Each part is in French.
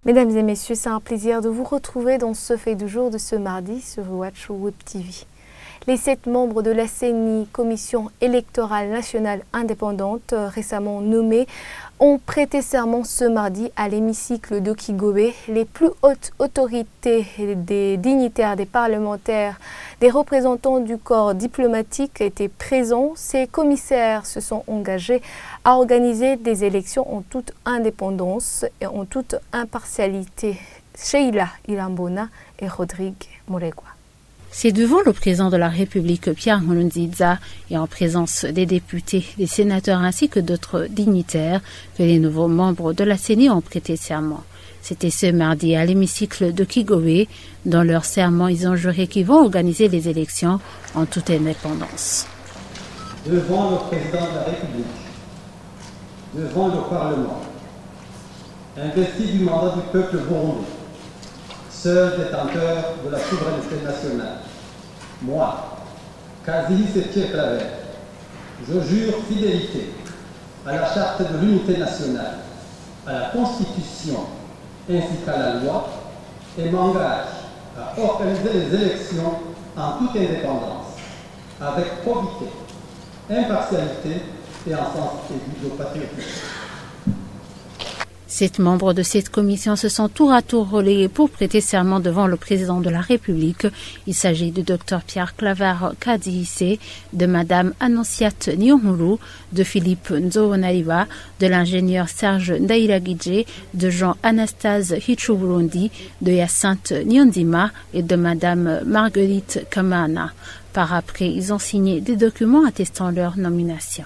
Mesdames et messieurs, c'est un plaisir de vous retrouver dans ce fait du jour de ce mardi sur Watch Web TV. Les 7 membres de la CENI, Commission électorale nationale indépendante, récemment nommés, ont prêté serment ce mardi à l'hémicycle de Kigobe. Les plus hautes autorités, des dignitaires, des parlementaires, des représentants du corps diplomatique étaient présents. Ces commissaires se sont engagés à organiser des élections en toute indépendance et en toute impartialité. Sheila Irambona et Rodrigue Muregwa. C'est devant le président de la République, Pierre Nkurunziza, et en présence des députés, des sénateurs ainsi que d'autres dignitaires que les nouveaux membres de la CENI ont prêté serment. C'était ce mardi à l'hémicycle de Kigobe. Dans leur serment, ils ont juré qu'ils vont organiser les élections en toute indépendance. Devant le président de la République, devant le Parlement, investi du mandat du peuple burundais, seul détenteur de la souveraineté nationale, moi, Kazihi Septier Claver, je jure fidélité à la charte de l'unité nationale, à la Constitution ainsi qu'à la loi, et m'engage à organiser les élections en toute indépendance, avec probité, impartialité et en sens aigu au patriotisme. 7 membres de cette commission se sont tour à tour relayés pour prêter serment devant le président de la République. Il s'agit du Dr Pierre Claver Kadzihise, de Madame Annonciate Niyonkuru, de Philippe Nzobonariba, de l'ingénieur Serge Ndairagije, de Jean-Anastase Hichu-Burundi, de Hyacinthe Nyonzima et de Madame Marguerite Kamana. Par après, ils ont signé des documents attestant leur nomination.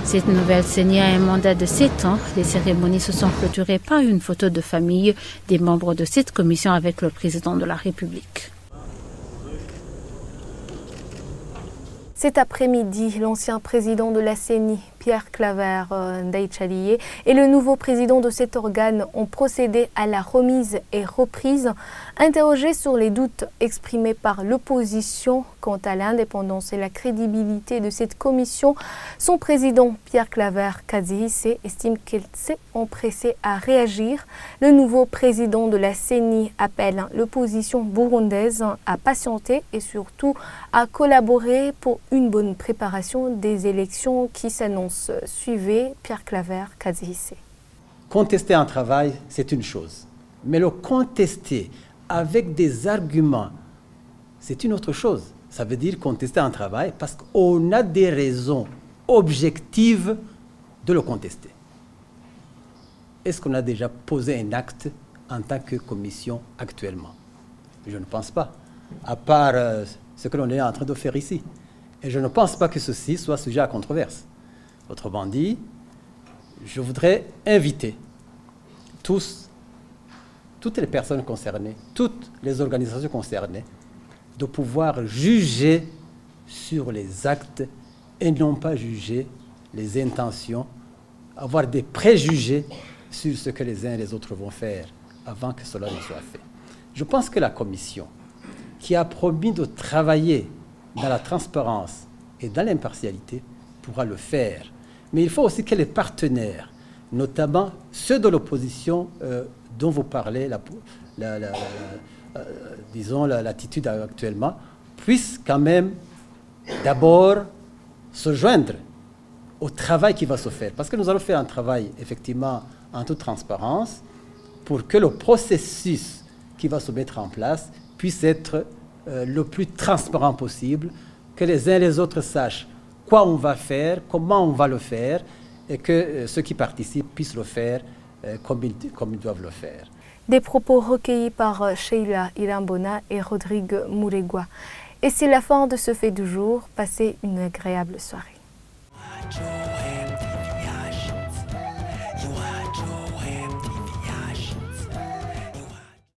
Cette nouvelle CENI a un mandat de 7 ans. Les cérémonies se sont clôturées par une photo de famille des membres de cette commission avec le président de la République. Cet après-midi, l'ancien président de la CENI, Pierre Claver Ndayishimiye, et le nouveau président de cet organe ont procédé à la remise et reprise. Interrogés sur les doutes exprimés par l'opposition quant à l'indépendance et la crédibilité de cette commission, son président Pierre Claver Kadzihise estime qu'il s'est empressé à réagir. Le nouveau président de la CENI appelle l'opposition burundaise à patienter et surtout à collaborer pour une bonne préparation des élections qui s'annoncent. Suivez Pierre Claver Kadzihise. Contester un travail, c'est une chose. Mais le contester avec des arguments, c'est une autre chose. Ça veut dire contester un travail parce qu'on a des raisons objectives de le contester. Est-ce qu'on a déjà posé un acte en tant que commission actuellement? Je ne pense pas, à part ce que l'on est en train de faire ici. Et je ne pense pas que ceci soit sujet à controverse. Autrement dit, je voudrais inviter toutes les personnes concernées, toutes les organisations concernées, de pouvoir juger sur les actes et non pas juger les intentions, avoir des préjugés sur ce que les uns et les autres vont faire avant que cela ne soit fait. Je pense que la commission, qui a promis de travailler dans la transparence et dans l'impartialité, pourra le faire. Mais il faut aussi que les partenaires, notamment ceux de l'opposition dont vous parlez, disons l'attitude actuellement, puissent quand même d'abord se joindre au travail qui va se faire. Parce que nous allons faire un travail, effectivement, en toute transparence, pour que le processus qui va se mettre en place puisse être le plus transparent possible, que les uns et les autres sachent quoi on va faire, comment on va le faire, et que ceux qui participent puissent le faire comme ils doivent le faire. Des propos recueillis par Sheila Irambona et Rodrigue Muregwa. Et c'est la fin de ce fait du jour. Passez une agréable soirée.